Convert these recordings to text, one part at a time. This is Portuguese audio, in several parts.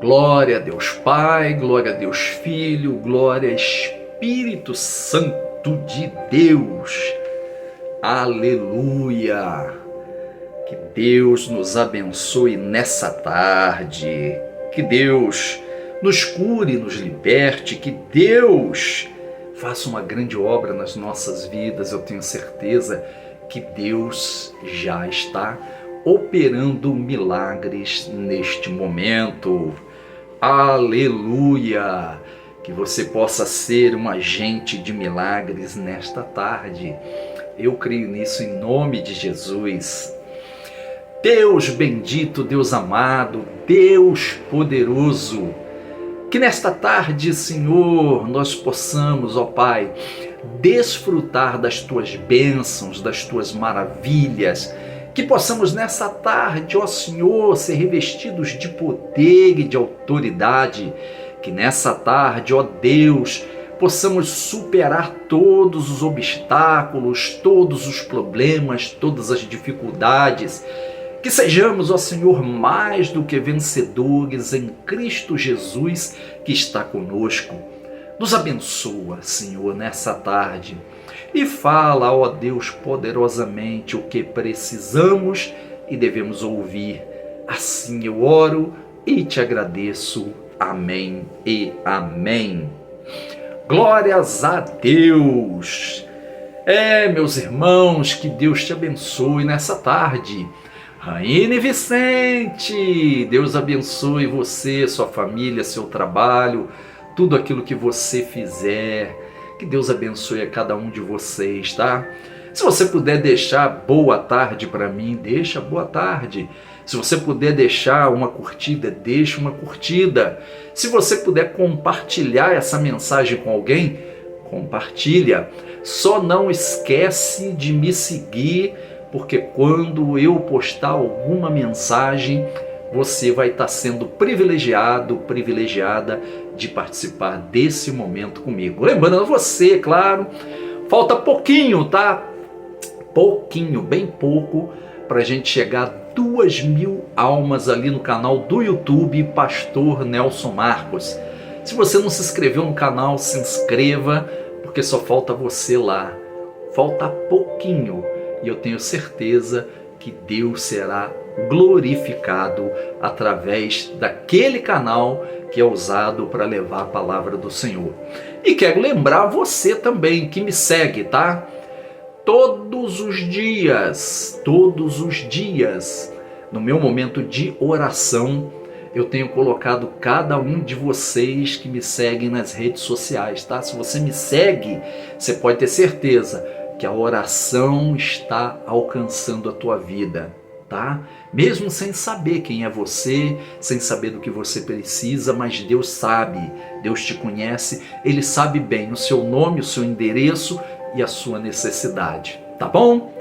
Glória a Deus Pai, glória a Deus Filho, glória a Espírito Santo de Deus. Aleluia! Que Deus nos abençoe nessa tarde, que Deus nos cure, nos liberte, que Deus faça uma grande obra nas nossas vidas. Eu tenho certeza que Deus já está operando milagres neste momento. Aleluia! Que você possa ser um agente de milagres nesta tarde. Eu creio nisso em nome de Jesus. Deus bendito, Deus amado, Deus poderoso, que nesta tarde, Senhor, nós possamos, ó Pai, desfrutar das Tuas bênçãos, das Tuas maravilhas, que possamos nessa tarde, ó Senhor, ser revestidos de poder e de autoridade, que nessa tarde, ó Deus, possamos superar todos os obstáculos, todos os problemas, todas as dificuldades, que sejamos, ó Senhor, mais do que vencedores em Cristo Jesus que está conosco. Nos abençoa, Senhor, nessa tarde e fala, ó Deus, poderosamente o que precisamos e devemos ouvir. Assim eu oro e te agradeço. Amém e amém. Glórias a Deus. Meus irmãos, que Deus te abençoe nessa tarde. Raine Vicente, Deus abençoe você, sua família, seu trabalho, tudo aquilo que você fizer. Que Deus abençoe a cada um de vocês, tá? Se você puder deixar boa tarde para mim, deixa boa tarde. Se você puder deixar uma curtida, deixa uma curtida. Se você puder compartilhar essa mensagem com alguém, compartilha. Só não esquece de me seguir, porque quando eu postar alguma mensagem, você vai estar sendo privilegiado, privilegiada de participar desse momento comigo. Lembrando a você, claro, falta pouquinho, tá? Pouquinho, bem pouco, para a gente chegar a 2.000 almas ali no canal do YouTube Pastor Nelson Marcos. Se você não se inscreveu no canal, se inscreva, porque só falta você lá. Falta pouquinho e eu tenho certeza que Deus será glorificado através daquele canal que é usado para levar a palavra do Senhor. E quero lembrar você também que me segue, tá? Todos os dias, no meu momento de oração, eu tenho colocado cada um de vocês que me seguem nas redes sociais, tá? Se você me segue, você pode ter certeza que a oração está alcançando a tua vida, tá? Mesmo sem saber quem é você, sem saber do que você precisa, mas Deus sabe, Deus te conhece, Ele sabe bem o seu nome, o seu endereço e a sua necessidade, tá bom?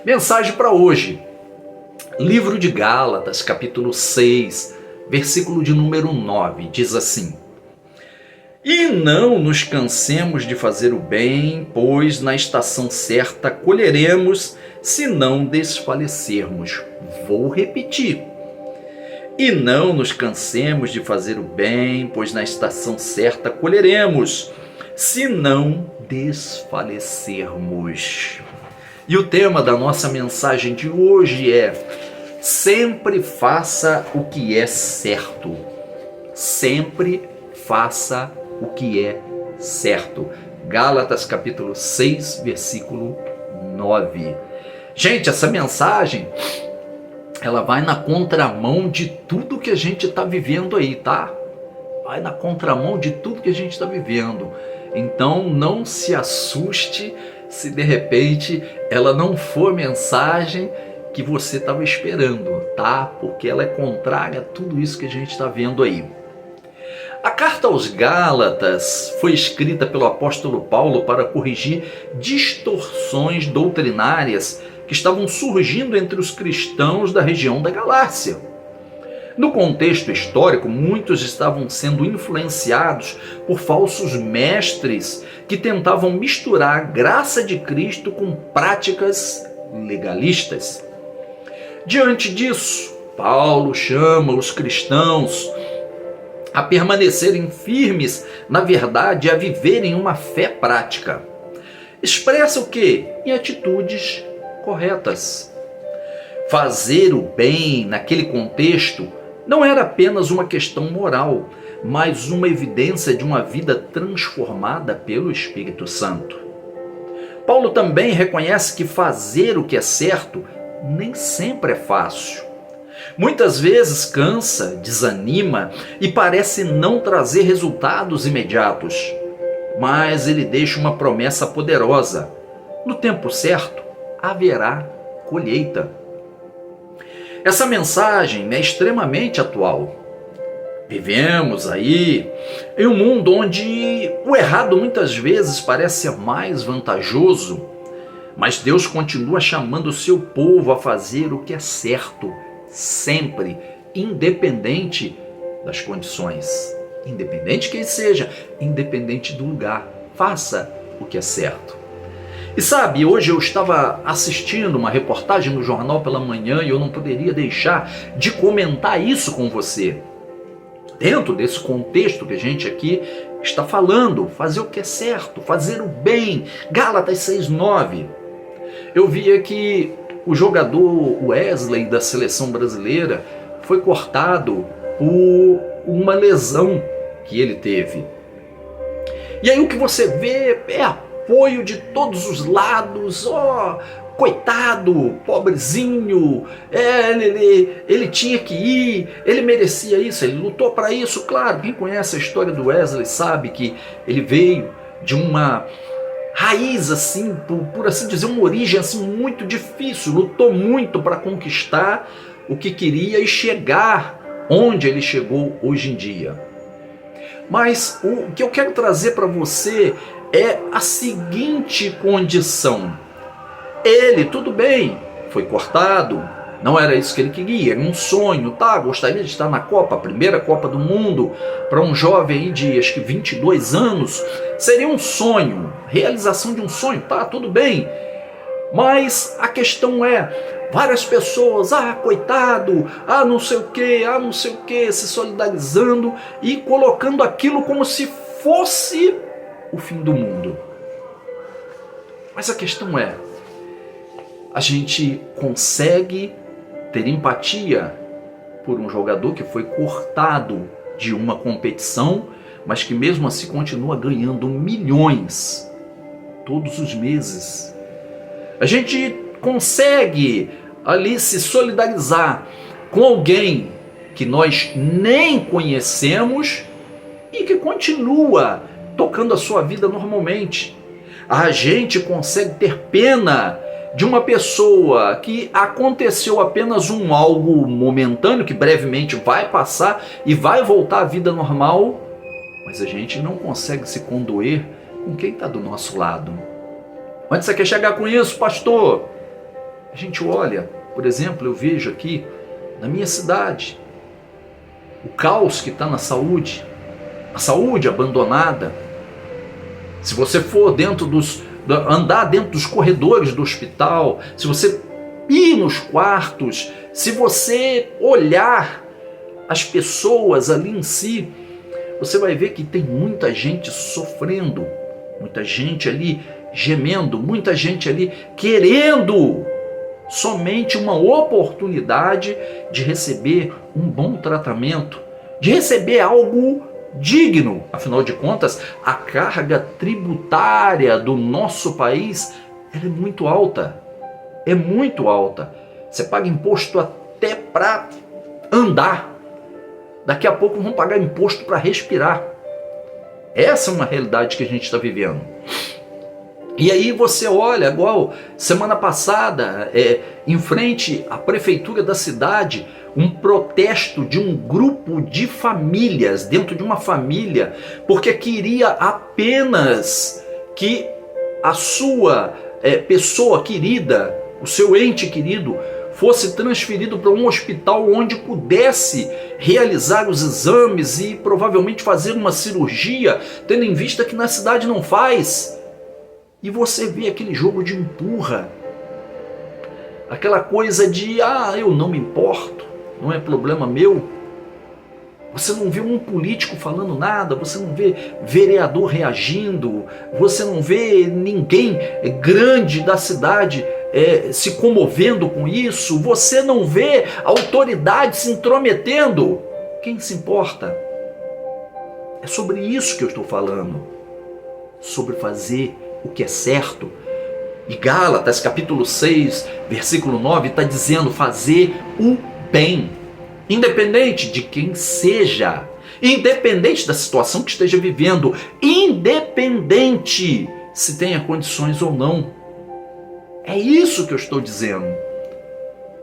Mensagem para hoje, livro de Gálatas, capítulo 6, versículo de número 9, diz assim: E não nos cansemos de fazer o bem, pois na estação certa colheremos, se não desfalecermos. Vou repetir. E não nos cansemos de fazer o bem, pois na estação certa colheremos, se não desfalecermos. E o tema da nossa mensagem de hoje é: sempre faça o que é certo. Sempre faça o que é certo. Gálatas capítulo 6, versículo 9. Gente, essa mensagem, ela vai na contramão de tudo que a gente está vivendo aí, tá? Vai na contramão de tudo que a gente está vivendo. Então não se assuste se de repente ela não for a mensagem que você estava esperando, tá? Porque ela é contrária a tudo isso que a gente está vendo aí. A carta aos Gálatas foi escrita pelo apóstolo Paulo para corrigir distorções doutrinárias que estavam surgindo entre os cristãos da região da Galácia. No contexto histórico, muitos estavam sendo influenciados por falsos mestres que tentavam misturar a graça de Cristo com práticas legalistas. Diante disso, Paulo chama os cristãos a permanecerem firmes na verdade e a viverem uma fé prática. Expressa o quê? Em atitudes corretas. Fazer o bem naquele contexto não era apenas uma questão moral, mas uma evidência de uma vida transformada pelo Espírito Santo. Paulo também reconhece que fazer o que é certo nem sempre é fácil. Muitas vezes cansa, desanima e parece não trazer resultados imediatos. Mas ele deixa uma promessa poderosa: no tempo certo haverá colheita. Essa mensagem é extremamente atual. Vivemos aí em um mundo onde o errado muitas vezes parece ser mais vantajoso, mas Deus continua chamando o seu povo a fazer o que é certo, sempre, independente das condições. Independente quem seja, independente do lugar, faça o que é certo. E sabe, hoje eu estava assistindo uma reportagem no Jornal pela Manhã e eu não poderia deixar de comentar isso com você. Dentro desse contexto que a gente aqui está falando, fazer o que é certo, fazer o bem, Gálatas 6:9. Eu via que o jogador Wesley da seleção brasileira foi cortado por uma lesão que ele teve. E aí o que você vê é apoio de todos os lados. Coitado, pobrezinho, ele tinha que ir, ele merecia isso, ele lutou para isso. Claro, quem conhece a história do Wesley sabe que ele veio de uma raiz assim, por assim dizer, uma origem assim muito difícil, lutou muito para conquistar o que queria e chegar onde ele chegou hoje em dia. Mas o que eu quero trazer para você é a seguinte condição: ele, tudo bem, foi cortado, não era isso que ele queria, era um sonho, tá? Gostaria de estar na Copa, a primeira Copa do Mundo, para um jovem aí de acho que 22 anos, seria um sonho, realização de um sonho, tá? Tudo bem. Mas a questão é, várias pessoas, coitado, não sei o que, se solidarizando e colocando aquilo como se fosse o fim do mundo. Mas a questão é, a gente consegue ter empatia por um jogador que foi cortado de uma competição, mas que mesmo assim continua ganhando milhões todos os meses. A gente consegue ali se solidarizar com alguém que nós nem conhecemos e que continua tocando a sua vida normalmente. A gente consegue ter pena de uma pessoa que aconteceu apenas algo momentâneo, que brevemente vai passar e vai voltar à vida normal, mas a gente não consegue se condoer com quem está do nosso lado. Onde você quer chegar com isso, pastor? A gente olha, por exemplo, eu vejo aqui na minha cidade o caos que está na saúde, a saúde abandonada. Se você for andar dentro dos corredores do hospital, se você ir nos quartos, se você olhar as pessoas ali em si, você vai ver que tem muita gente sofrendo, muita gente ali gemendo, muita gente ali querendo somente uma oportunidade de receber um bom tratamento, de receber algo digno. Afinal de contas, a carga tributária do nosso país é muito alta. É muito alta. Você paga imposto até para andar. Daqui a pouco vão pagar imposto para respirar. Essa é uma realidade que a gente está vivendo. E aí você olha, igual semana passada, em frente à prefeitura da cidade, um protesto de um grupo de famílias, dentro de uma família, porque queria apenas que a sua pessoa querida, o seu ente querido, fosse transferido para um hospital onde pudesse realizar os exames e provavelmente fazer uma cirurgia, tendo em vista que na cidade não faz. E você vê aquele jogo de empurra, aquela coisa de, eu não me importo, não é problema meu. Você não vê um político falando nada, você não vê vereador reagindo, você não vê ninguém grande da cidade se comovendo com isso, você não vê autoridade se intrometendo. Quem se importa? É sobre isso que eu estou falando, sobre fazer o que é certo. E Gálatas capítulo 6, versículo 9 está dizendo fazer o bem. Independente de quem seja, independente da situação que esteja vivendo, independente se tenha condições ou não. É isso que eu estou dizendo.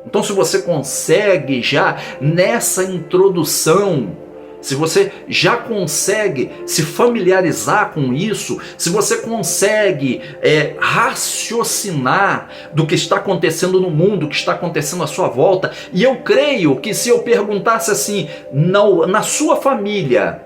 Então, se você consegue já nessa introdução, se você já consegue se familiarizar com isso, se você consegue raciocinar do que está acontecendo no mundo, o que está acontecendo à sua volta, e eu creio que se eu perguntasse assim, na sua família,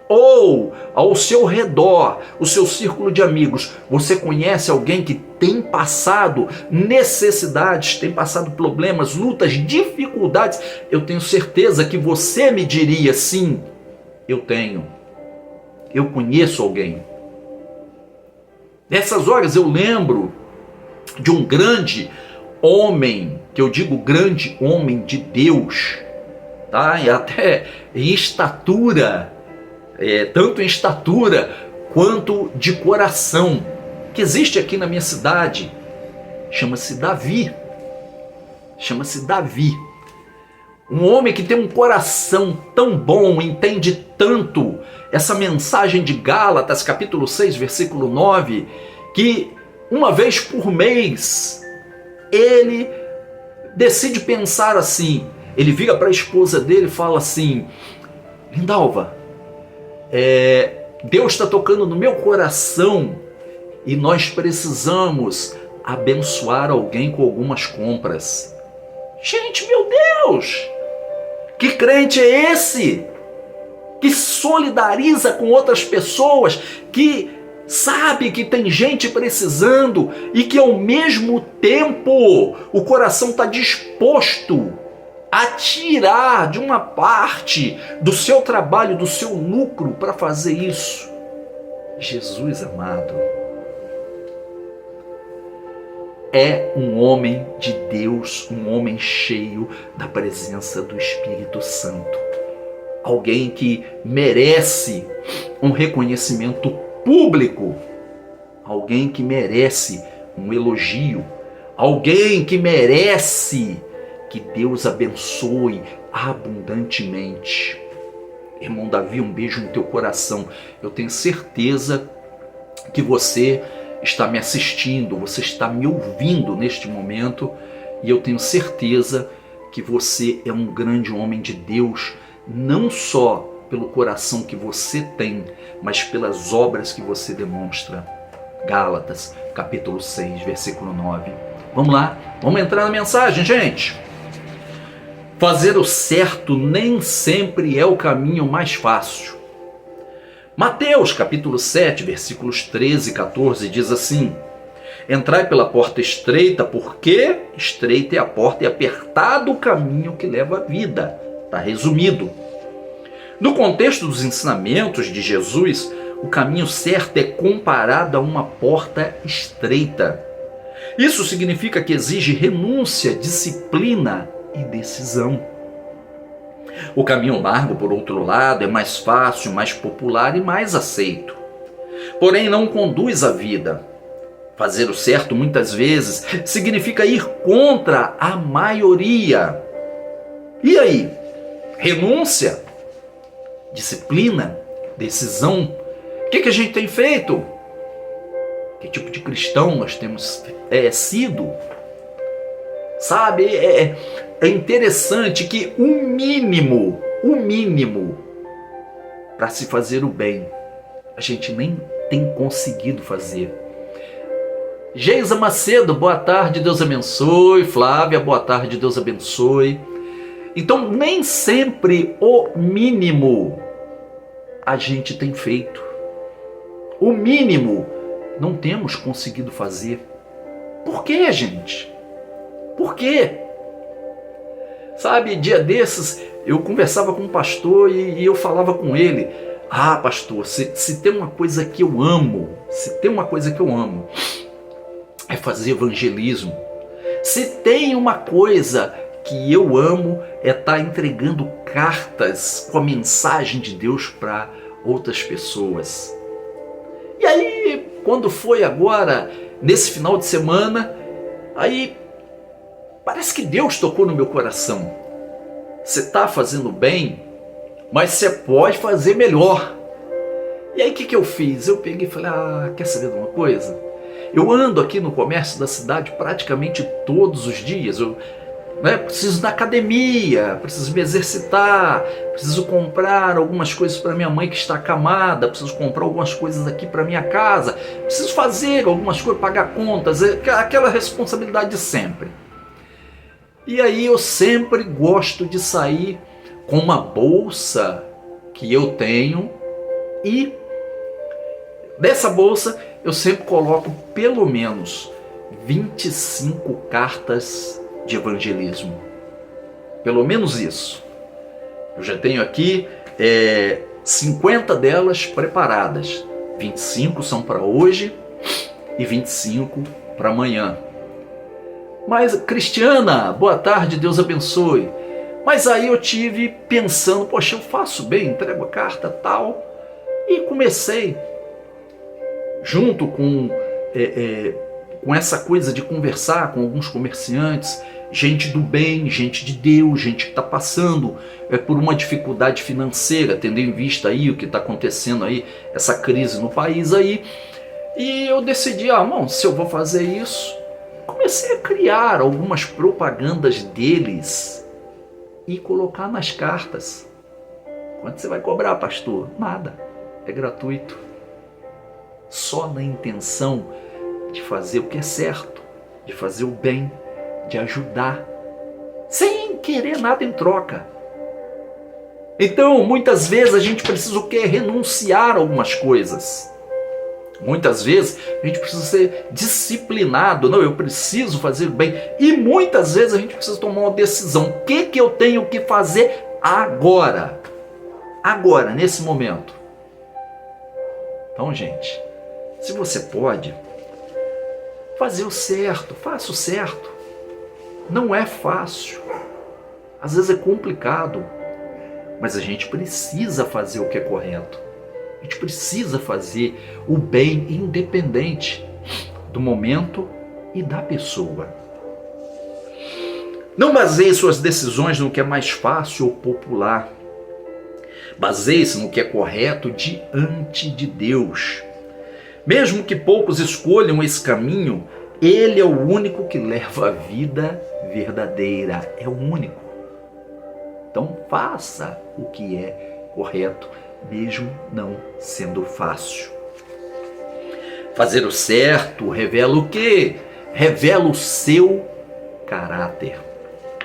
ou ao seu redor, o seu círculo de amigos, você conhece alguém que tem passado necessidades, tem passado problemas, lutas, dificuldades? Eu tenho certeza que você me diria sim, eu tenho. Eu conheço alguém. Nessas horas eu lembro de um grande homem, que eu digo grande homem de Deus, tá? E até em estatura, tanto em estatura quanto de coração, que existe aqui na minha cidade. Chama-se Davi. Chama-se Davi. Um homem que tem um coração tão bom, entende tanto essa mensagem de Gálatas, capítulo 6, versículo 9, que uma vez por mês ele decide pensar assim. Ele vira para a esposa dele e fala assim: Lindalva, Deus está tocando no meu coração e nós precisamos abençoar alguém com algumas compras. Gente, meu Deus! Que crente é esse? Que solidariza com outras pessoas, que sabe que tem gente precisando e que ao mesmo tempo o coração está disposto a tirar de uma parte do seu trabalho, do seu lucro para fazer isso. Jesus amado, é um homem de Deus, um homem cheio da presença do Espírito Santo. Alguém que merece um reconhecimento público, alguém que merece um elogio, alguém que merece que Deus abençoe abundantemente. Irmão Davi, um beijo no teu coração. Eu tenho certeza que você está me assistindo, você está me ouvindo neste momento, e eu tenho certeza que você é um grande homem de Deus, não só pelo coração que você tem, mas pelas obras que você demonstra. Gálatas, capítulo 6, versículo 9. Vamos lá, vamos entrar na mensagem, gente. Fazer o certo nem sempre é o caminho mais fácil. Mateus capítulo 7, versículos 13 e 14 diz assim: Entrai pela porta estreita, porque estreita é a porta e apertado o caminho que leva à vida. Está resumido. No contexto dos ensinamentos de Jesus, o caminho certo é comparado a uma porta estreita. Isso significa que exige renúncia, disciplina e decisão. O caminho largo, por outro lado, é mais fácil, mais popular e mais aceito. Porém, não conduz à vida. Fazer o certo, muitas vezes, significa ir contra a maioria. E aí? Renúncia? Disciplina? Decisão? O que a gente tem feito? Que tipo de cristão nós temos sido? Sabe, é interessante que o mínimo para se fazer o bem, a gente nem tem conseguido fazer. Geisa Macedo, boa tarde, Deus abençoe. Flávia, boa tarde, Deus abençoe. Então, nem sempre o mínimo a gente tem feito. O mínimo não temos conseguido fazer. Por quê, gente? Por quê? Sabe, dia desses eu conversava com um pastor e eu falava com ele: ah, pastor, se tem uma coisa que eu amo, é fazer evangelismo. Se tem uma coisa que eu amo, é estar entregando cartas com a mensagem de Deus para outras pessoas. E aí, quando foi agora, nesse final de semana, aí parece que Deus tocou no meu coração. Você está fazendo bem, mas você pode fazer melhor. E aí o que eu fiz? Eu peguei e falei: ah, quer saber de uma coisa? Eu ando aqui no comércio da cidade praticamente todos os dias. Eu preciso ir na academia, preciso me exercitar, preciso comprar algumas coisas para minha mãe que está acamada, preciso comprar algumas coisas aqui para minha casa, preciso fazer algumas coisas, pagar contas, aquela responsabilidade de sempre. E aí eu sempre gosto de sair com uma bolsa que eu tenho, e nessa bolsa eu sempre coloco pelo menos 25 cartas de evangelismo. Pelo menos isso. Eu já tenho aqui 50 delas preparadas. 25 são para hoje e 25 para amanhã. Mas, Cristiana, boa tarde, Deus abençoe. Mas aí eu tive pensando: poxa, eu faço bem, entrego a carta tal. E comecei, junto com essa coisa de conversar com alguns comerciantes, gente do bem, gente de Deus, gente que está passando por uma dificuldade financeira, tendo em vista aí o que está acontecendo aí, essa crise no país aí. E eu decidi: irmão, se eu vou fazer isso, comecei a criar algumas propagandas deles e colocar nas cartas. Quanto você vai cobrar, pastor? Nada, é gratuito. Só na intenção de fazer o que é certo, de fazer o bem, de ajudar, sem querer nada em troca. Então, muitas vezes a gente precisa o quê? Renunciar a algumas coisas. Muitas vezes a gente precisa ser disciplinado. Não, eu preciso fazer o bem. E muitas vezes a gente precisa tomar uma decisão. O que eu tenho que fazer agora? Agora, nesse momento. Então, gente, se você pode fazer o certo, faça o certo. Não é fácil. Às vezes é complicado. Mas a gente precisa fazer o que é correto. A gente precisa fazer o bem independente do momento e da pessoa. Não baseie suas decisões no que é mais fácil ou popular. Baseie-se no que é correto diante de Deus. Mesmo que poucos escolham esse caminho, Ele é o único que leva a vida verdadeira. É o único. Então faça o que é correto, mesmo não sendo fácil. Fazer o certo revela o quê? Revela o seu caráter.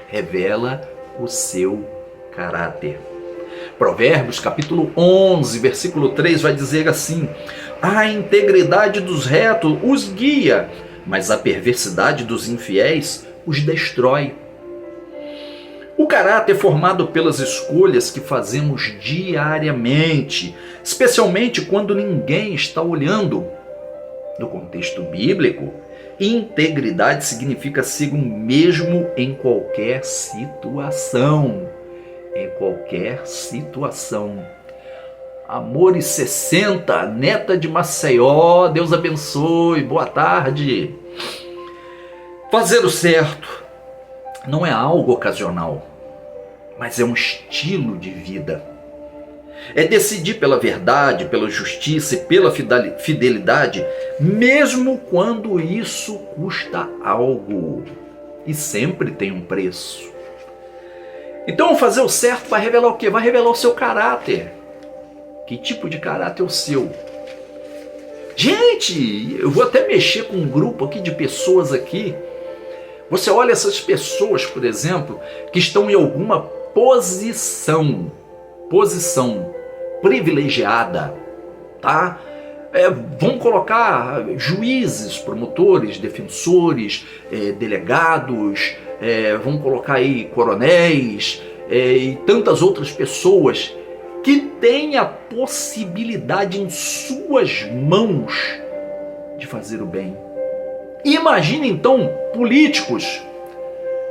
Revela o seu caráter. Provérbios capítulo 11, versículo 3 vai dizer assim: a integridade dos retos os guia, mas a perversidade dos infiéis os destrói. O caráter é formado pelas escolhas que fazemos diariamente, especialmente quando ninguém está olhando. No contexto bíblico, integridade significa ser o mesmo em qualquer situação. Em qualquer situação. Amores 60, neta de Maceió, Deus abençoe, boa tarde. Fazer o certo não é algo ocasional, mas é um estilo de vida. É decidir pela verdade, pela justiça e pela fidelidade, mesmo quando isso custa algo. E sempre tem um preço. Então fazer o certo vai revelar o quê? Vai revelar o seu caráter. Que tipo de caráter é o seu? Gente, eu vou até mexer com um grupo aqui de pessoas aqui. Você olha essas pessoas, por exemplo, que estão em alguma posição privilegiada, tá? Vamos colocar juízes, promotores, defensores, delegados, vamos colocar aí coronéis, e tantas outras pessoas que têm a possibilidade em suas mãos de fazer o bem. Imagine então políticos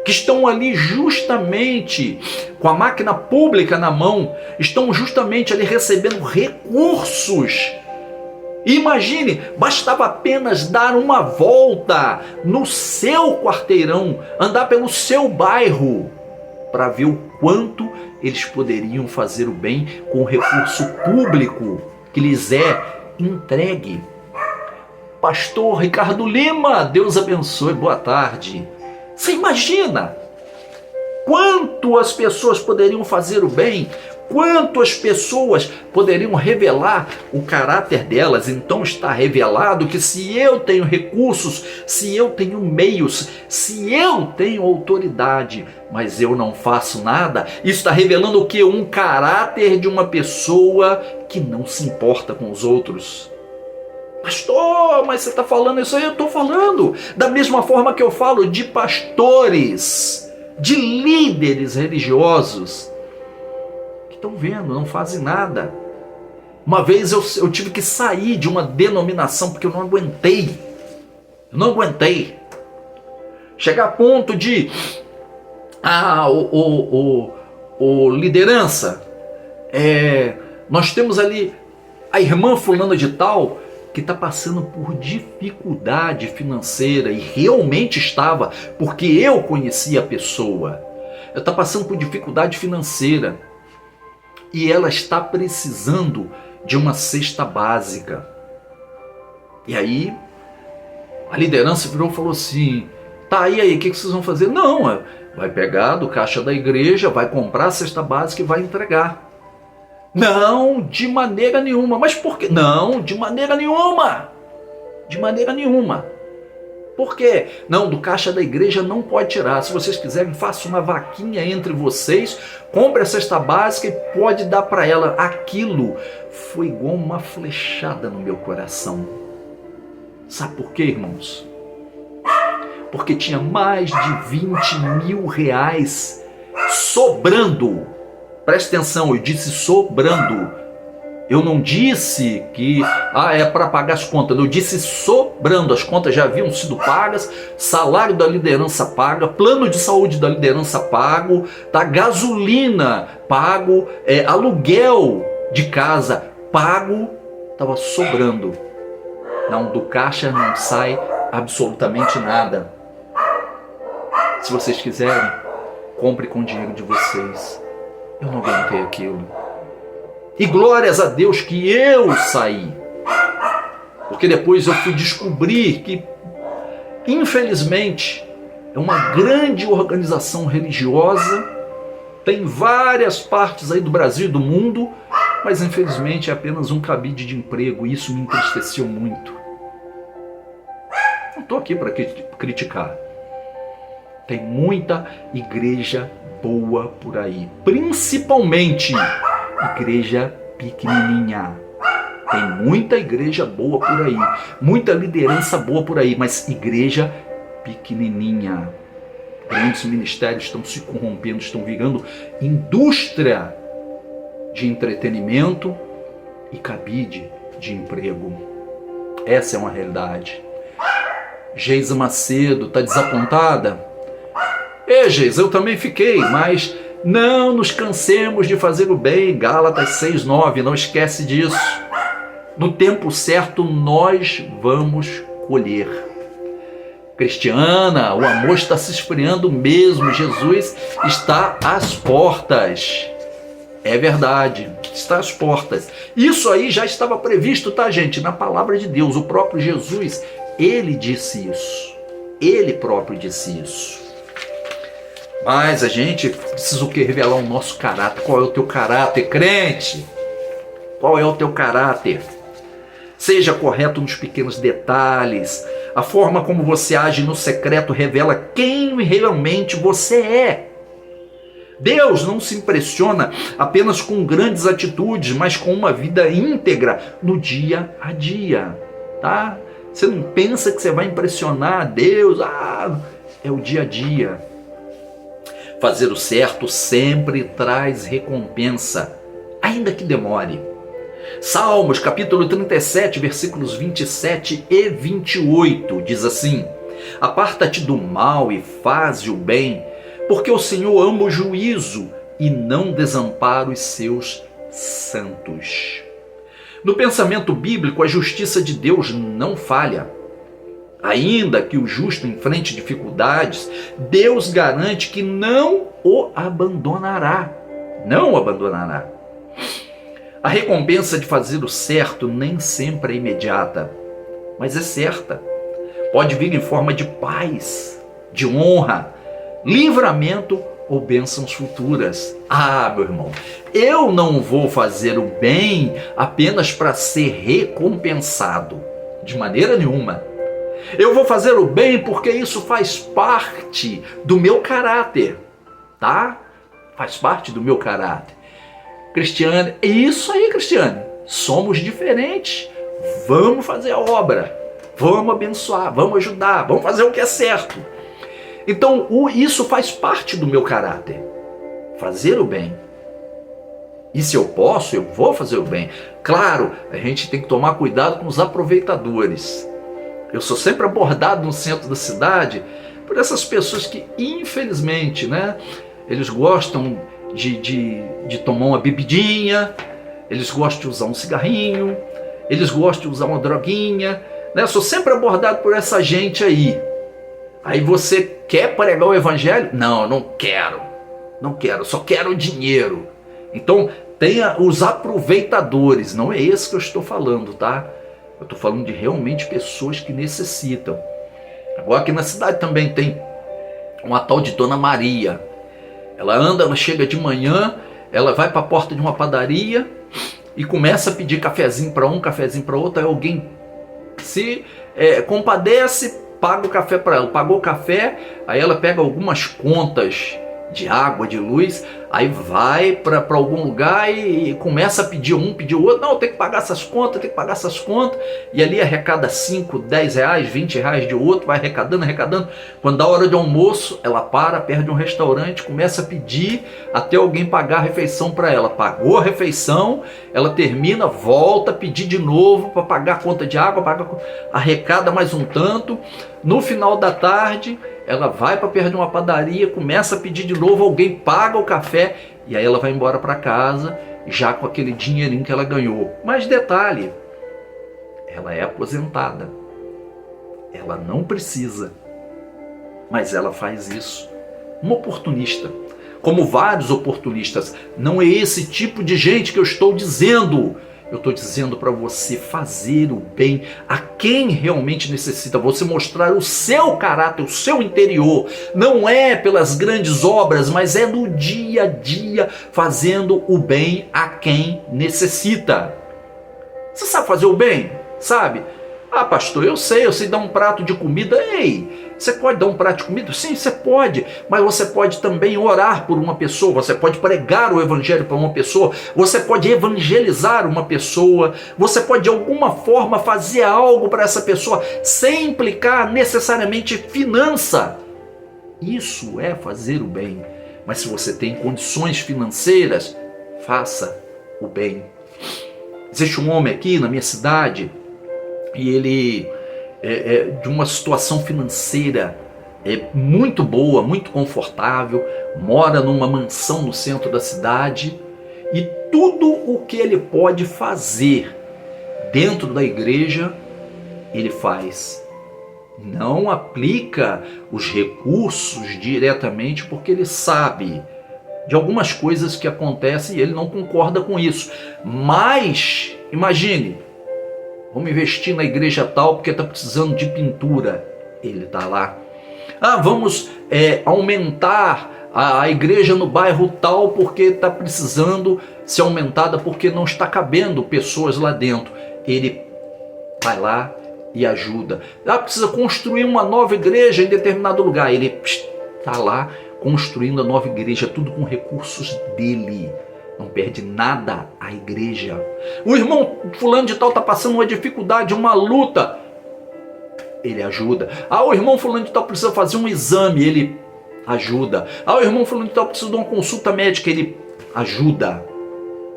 que estão ali justamente com a máquina pública na mão, estão justamente ali recebendo recursos. Imagine, bastava apenas dar uma volta no seu quarteirão, andar pelo seu bairro, para ver o quanto eles poderiam fazer o bem com o recurso público que lhes é entregue. Pastor Ricardo Lima, Deus abençoe, boa tarde. Você imagina quanto as pessoas poderiam fazer o bem, quanto as pessoas poderiam revelar o caráter delas. Então está revelado que se eu tenho recursos, se eu tenho meios, se eu tenho autoridade, mas eu não faço nada, isso está revelando o quê? Um caráter de uma pessoa que não se importa com os outros. Pastor, mas você está falando isso aí? Eu estou falando da mesma forma que eu falo de pastores, de líderes religiosos que estão vendo, não fazem nada. Uma vez eu tive que sair de uma denominação porque eu não aguentei. Chegar a ponto de liderança, nós temos ali a irmã fulana de tal que está passando por dificuldade financeira, e realmente estava, porque eu conhecia a pessoa. Ela está passando por dificuldade financeira e ela está precisando de uma cesta básica. E aí a liderança virou e falou assim: tá, aí, o que vocês vão fazer? Não, vai pegar do caixa da igreja, vai comprar a cesta básica e vai entregar. Não, de maneira nenhuma. Mas por quê? Não, de maneira nenhuma. De maneira nenhuma. Por quê? Não, do caixa da igreja não pode tirar. Se vocês quiserem, faça uma vaquinha entre vocês, compre a cesta básica e pode dar para ela. Aquilo foi igual uma flechada no meu coração. Sabe por quê, irmãos? Porque tinha mais de 20 mil reais sobrando. Preste atenção, eu disse sobrando. Eu não disse que é para pagar as contas. Eu disse sobrando. As contas já haviam sido pagas, salário da liderança paga, plano de saúde da liderança pago, tá? Gasolina pago, aluguel de casa pago. Estava sobrando. Não, do caixa não sai absolutamente nada. Se vocês quiserem, compre com o dinheiro de vocês. Eu não aguentei aquilo. E glórias a Deus que eu saí. Porque depois eu fui descobrir que, infelizmente, é uma grande organização religiosa, tem várias partes aí do Brasil e do mundo, mas infelizmente é apenas um cabide de emprego, e isso me entristeceu muito. Não estou aqui para criticar. Tem muita igreja boa por aí, principalmente igreja pequenininha. Tem muita igreja boa por aí, muita liderança boa por aí, mas igreja pequenininha. Grandes ministérios estão se corrompendo, estão virando indústria de entretenimento e cabide de emprego. Essa é uma realidade. Geisa Macedo, está desapontada? Geisa, eu também fiquei, mas não nos cansemos de fazer o bem. Gálatas 6:9, não esquece disso. No tempo certo nós vamos colher. Cristiana, o amor está se esfriando mesmo. Jesus está às portas. É verdade, está às portas. Isso aí já estava previsto, tá, gente? Na palavra de Deus, o próprio Jesus, ele disse isso. Ele próprio disse isso. Mas a gente precisa o quê? Revelar o nosso caráter. Qual é o teu caráter, crente? Qual é o teu caráter? Seja correto nos pequenos detalhes. A forma como você age no secreto revela quem realmente você é. Deus não se impressiona apenas com grandes atitudes, mas com uma vida íntegra no dia a dia, tá? Você não pensa que você vai impressionar a Deus, é o dia a dia. Fazer o certo sempre traz recompensa, ainda que demore. Salmos capítulo 37, versículos 27 e 28 diz assim: Aparta-te do mal e faze o bem, porque o Senhor ama o juízo e não desampara os seus santos. No pensamento bíblico, a justiça de Deus não falha. Ainda que o justo enfrente dificuldades, Deus garante que não o abandonará. Não o abandonará. A recompensa de fazer o certo nem sempre é imediata, mas é certa. Pode vir em forma de paz, de honra, livramento ou bênçãos futuras. Ah, meu irmão, eu não vou fazer o bem apenas para ser recompensado, de maneira nenhuma. Eu vou fazer o bem porque isso faz parte do meu caráter, tá? Faz parte do meu caráter. Cristiane, é isso aí, Cristiane. Somos diferentes. Vamos fazer a obra. Vamos abençoar, vamos ajudar, vamos fazer o que é certo. Então, isso faz parte do meu caráter. Fazer o bem. E se eu posso, eu vou fazer o bem. Claro, a gente tem que tomar cuidado com os aproveitadores. Eu sou sempre abordado no centro da cidade por essas pessoas que, infelizmente, né, eles gostam de tomar uma bebidinha, eles gostam de usar um cigarrinho, eles gostam de usar uma droguinha, né? Eu sou sempre abordado por essa gente aí. Aí você quer pregar o evangelho? Não, não quero, só quero dinheiro. Então tenha os aproveitadores, não é esse que eu estou falando, tá? Eu estou falando de realmente pessoas que necessitam. Agora aqui na cidade também tem uma tal de Dona Maria. Ela chega de manhã, ela vai para a porta de uma padaria e começa a pedir cafezinho para um, cafezinho para outro. Aí alguém se compadece, paga o café para ela. Pagou o café, aí ela pega algumas contas de água, de luz, aí vai para algum lugar e começa a pedir o outro. Não, tem que pagar essas contas, e ali arrecada 5, 10 reais, 20 reais de outro, vai arrecadando. Quando dá hora de almoço, ela perde um restaurante, começa a pedir até alguém pagar a refeição para ela. Pagou a refeição, ela termina, volta a pedir de novo para pagar a conta de água, arrecada mais um tanto. No final da tarde, ela vai para perto de uma padaria, começa a pedir de novo, alguém paga o café e aí ela vai embora para casa já com aquele dinheirinho que ela ganhou. Mas detalhe, ela é aposentada, ela não precisa, mas ela faz isso. Uma oportunista, como vários oportunistas. Não é esse tipo de gente que eu estou dizendo. Eu estou dizendo para você fazer o bem a quem realmente necessita, você mostrar o seu caráter, o seu interior. Não é pelas grandes obras, mas é no dia a dia, fazendo o bem a quem necessita. Você sabe fazer o bem? Sabe? Ah, pastor, eu sei dar um prato de comida. Ei, você pode dar um prato de comida? Sim, você pode, mas você pode também orar por uma pessoa, você pode pregar o evangelho para uma pessoa, você pode evangelizar uma pessoa, você pode de alguma forma fazer algo para essa pessoa, sem implicar necessariamente finança. Isso é fazer o bem. Mas se você tem condições financeiras, faça o bem. Existe um homem aqui na minha cidade, e ele é de uma situação financeira muito boa, muito confortável, mora numa mansão no centro da cidade, e tudo o que ele pode fazer dentro da igreja, ele faz. Não aplica os recursos diretamente porque ele sabe de algumas coisas que acontecem e ele não concorda com isso. Mas, imagine, vamos investir na igreja tal porque está precisando de pintura. Ele está lá. Ah, vamos aumentar a igreja no bairro tal porque está precisando ser aumentada porque não está cabendo pessoas lá dentro. Ele vai lá e ajuda. Ah, precisa construir uma nova igreja em determinado lugar. Ele está lá construindo a nova igreja, tudo com recursos dele. Não perde nada a igreja. O irmão fulano de tal está passando uma dificuldade, uma luta. Ele ajuda. Ah, o irmão fulano de tal precisa fazer um exame. Ele ajuda. O irmão falou, então eu preciso de uma consulta médica, ele ajuda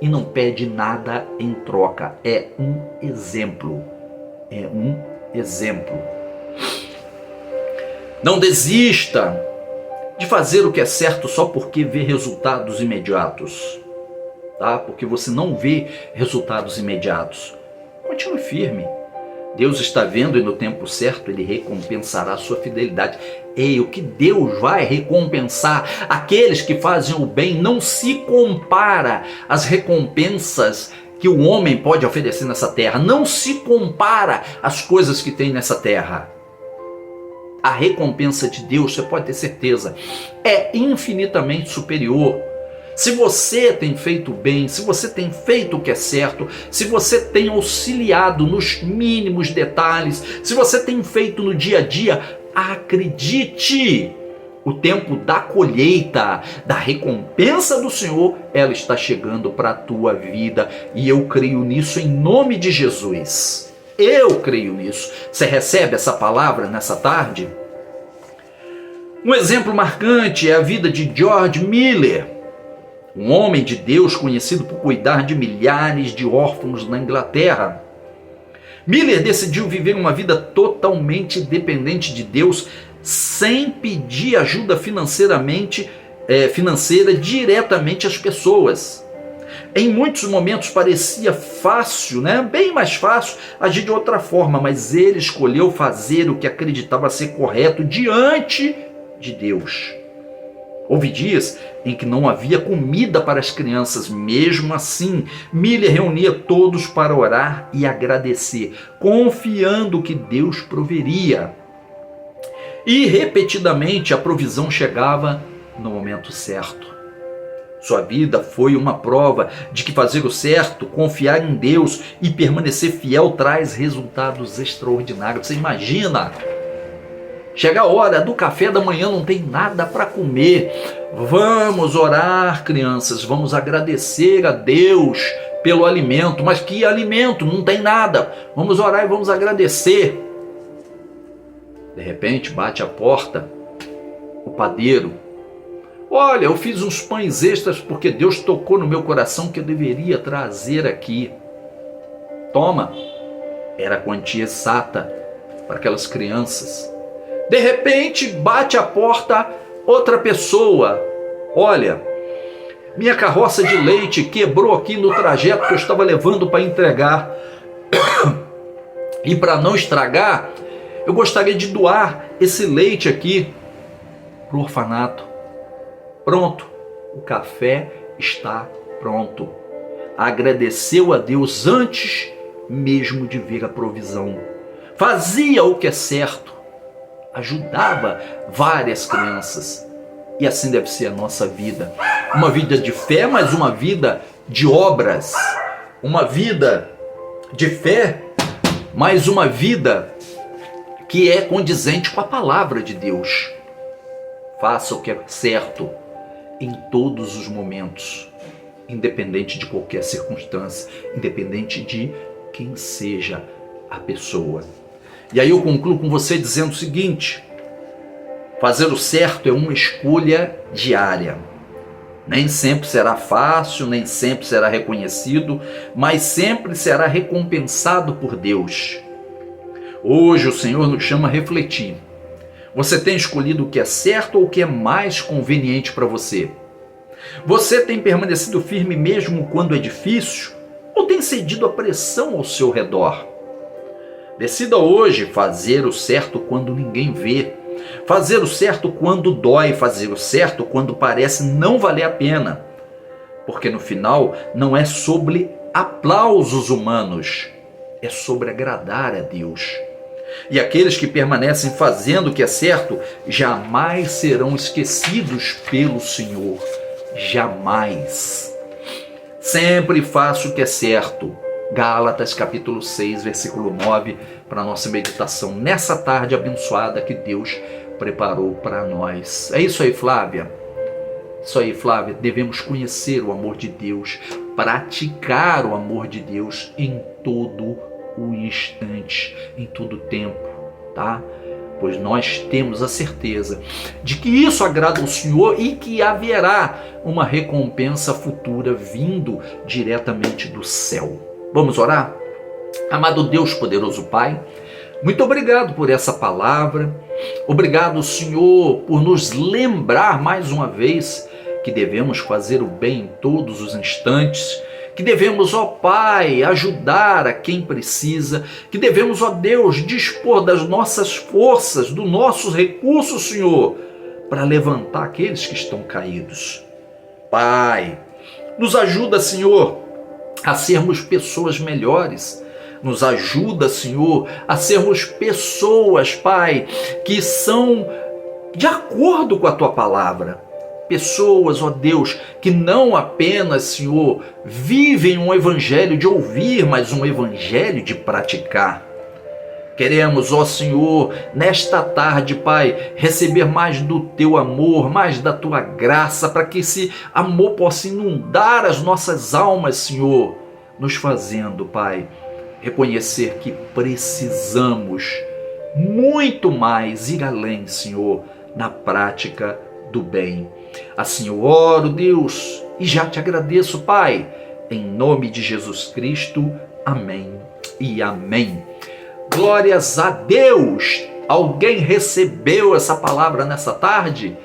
e não pede nada em troca. É um exemplo. É um exemplo. Não desista de fazer o que é certo só porque vê resultados imediatos, tá? Porque você não vê resultados imediatos. Continue firme. Deus está vendo e no tempo certo Ele recompensará a sua fidelidade. O que Deus vai recompensar aqueles que fazem o bem não se compara às recompensas que o homem pode oferecer nessa terra. Não se compara às coisas que tem nessa terra. A recompensa de Deus, você pode ter certeza, é infinitamente superior. Se você tem feito bem, se você tem feito o que é certo, se você tem auxiliado nos mínimos detalhes, se você tem feito no dia a dia, acredite, o tempo da colheita, da recompensa do Senhor, ela está chegando para a tua vida. E eu creio nisso em nome de Jesus. Eu creio nisso. Você recebe essa palavra nessa tarde? Um exemplo marcante é a vida de George Miller, um homem de Deus conhecido por cuidar de milhares de órfãos na Inglaterra. Miller decidiu viver uma vida totalmente dependente de Deus, sem pedir ajuda financeira diretamente às pessoas. Em muitos momentos parecia fácil, bem mais fácil agir de outra forma, mas ele escolheu fazer o que acreditava ser correto diante de Deus. Houve dias em que não havia comida para as crianças. Mesmo assim, Miller reunia todos para orar e agradecer, confiando que Deus proveria. E repetidamente a provisão chegava no momento certo. Sua vida foi uma prova de que fazer o certo, confiar em Deus e permanecer fiel traz resultados extraordinários. Você imagina? Chega a hora do café da manhã, não tem nada para comer. Vamos orar, crianças, vamos agradecer a Deus pelo alimento. Mas que alimento? Não tem nada. Vamos orar e vamos agradecer. De repente bate a porta o padeiro. Olha, eu fiz uns pães extras porque Deus tocou no meu coração que eu deveria trazer aqui. Toma. Era a quantia exata para aquelas crianças. De repente bate a porta outra pessoa. Olha, minha carroça de leite quebrou aqui no trajeto que eu estava levando para entregar. E para não estragar, eu gostaria de doar esse leite aqui para o orfanato. Pronto, o café está pronto. Agradeceu a Deus antes mesmo de ver a provisão. Fazia o que é certo. Ajudava várias crianças. E assim deve ser a nossa vida. Uma vida de fé, mas uma vida de obras. Uma vida de fé, mas uma vida que é condizente com a palavra de Deus. Faça o que é certo em todos os momentos, independente de qualquer circunstância, independente de quem seja a pessoa. E aí eu concluo com você dizendo o seguinte: fazer o certo é uma escolha diária. Nem sempre será fácil, nem sempre será reconhecido, mas sempre será recompensado por Deus. Hoje o Senhor nos chama a refletir. Você tem escolhido o que é certo ou o que é mais conveniente para você? Você tem permanecido firme mesmo quando é difícil? Ou tem cedido à pressão ao seu redor? Decida hoje fazer o certo quando ninguém vê. Fazer o certo quando dói, fazer o certo quando parece não valer a pena. Porque no final não é sobre aplausos humanos, é sobre agradar a Deus. E aqueles que permanecem fazendo o que é certo jamais serão esquecidos pelo Senhor. Jamais. Sempre faça o que é certo. Gálatas capítulo 6, versículo 9, para a nossa meditação nessa tarde abençoada que Deus preparou para nós. É isso aí, Flávia. Isso aí, Flávia. Devemos conhecer o amor de Deus, praticar o amor de Deus em todo o instante, em todo o tempo, tá? pois nós temos a certeza de que isso agrada ao Senhor e que haverá uma recompensa futura vindo diretamente do céu. Vamos orar? Amado Deus poderoso Pai, muito obrigado por essa palavra. Obrigado, Senhor, por nos lembrar mais uma vez que devemos fazer o bem em todos os instantes, que devemos, ó Pai, ajudar a quem precisa, que devemos, ó Deus, dispor das nossas forças, dos nossos recursos, Senhor, para levantar aqueles que estão caídos. Pai, nos ajuda, Senhor, a sermos pessoas melhores. Nos ajuda, Senhor, a sermos pessoas, Pai, que são de acordo com a Tua palavra. Pessoas, ó Deus, que não apenas, Senhor, vivem um evangelho de ouvir, mas um evangelho de praticar. Queremos, ó Senhor, nesta tarde, Pai, receber mais do Teu amor, mais da Tua graça, para que esse amor possa inundar as nossas almas, Senhor, nos fazendo, Pai, reconhecer que precisamos muito mais ir além, Senhor, na prática do bem. Assim eu oro, Deus, e já te agradeço, Pai, em nome de Jesus Cristo. Amém e amém. Glórias a Deus! Alguém recebeu essa palavra nessa tarde?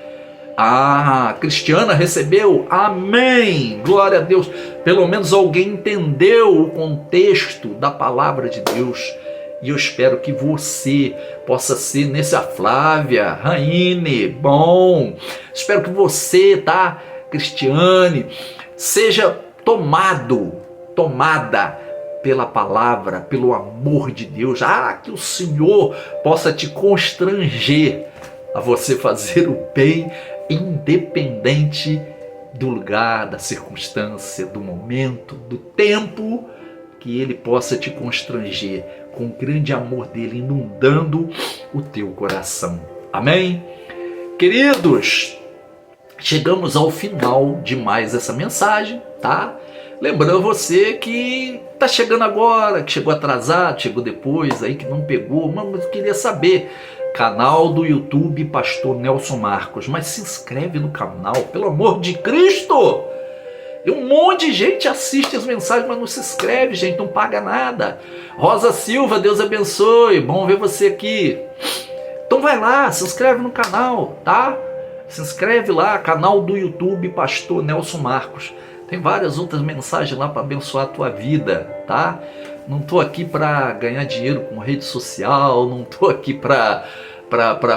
Ah, Cristiana recebeu? Amém! Glória a Deus! Pelo menos alguém entendeu o contexto da palavra de Deus. E eu espero que você possa ser nessa Flávia, Raine, bom. Espero que você, tá, Cristiane, seja tomada pela palavra, pelo amor de Deus. Que o Senhor possa te constranger a você fazer o bem, independente do lugar, da circunstância, do momento, do tempo, que Ele possa te constranger com o grande amor dele inundando o teu coração. Amém? Queridos, chegamos ao final de mais essa mensagem, tá? Lembrando você que tá chegando agora, que chegou atrasado, chegou depois, aí que não pegou, mas eu queria saber. Canal do YouTube Pastor Nelson Marcos, mas se inscreve no canal, pelo amor de Cristo! E um monte de gente assiste as mensagens, mas não se inscreve, gente, não paga nada. Rosa Silva, Deus abençoe, bom ver você aqui. Então vai lá, se inscreve no canal, tá? Se inscreve lá, canal do YouTube Pastor Nelson Marcos. Tem várias outras mensagens lá para abençoar a tua vida, tá? Não estou aqui para ganhar dinheiro com rede social, não estou aqui para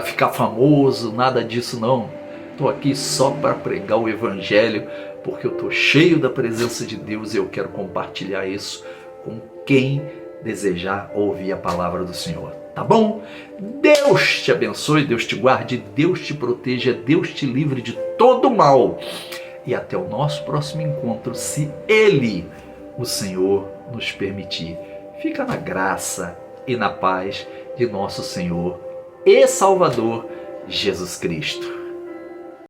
ficar famoso, nada disso não. Estou aqui só para pregar o Evangelho, porque eu estou cheio da presença de Deus e eu quero compartilhar isso com quem desejar ouvir a palavra do Senhor. Tá bom? Deus te abençoe, Deus te guarde, Deus te proteja, Deus te livre de todo mal. E até o nosso próximo encontro, se Ele, o Senhor, nos permitir. Fica na graça e na paz de nosso Senhor e Salvador Jesus Cristo.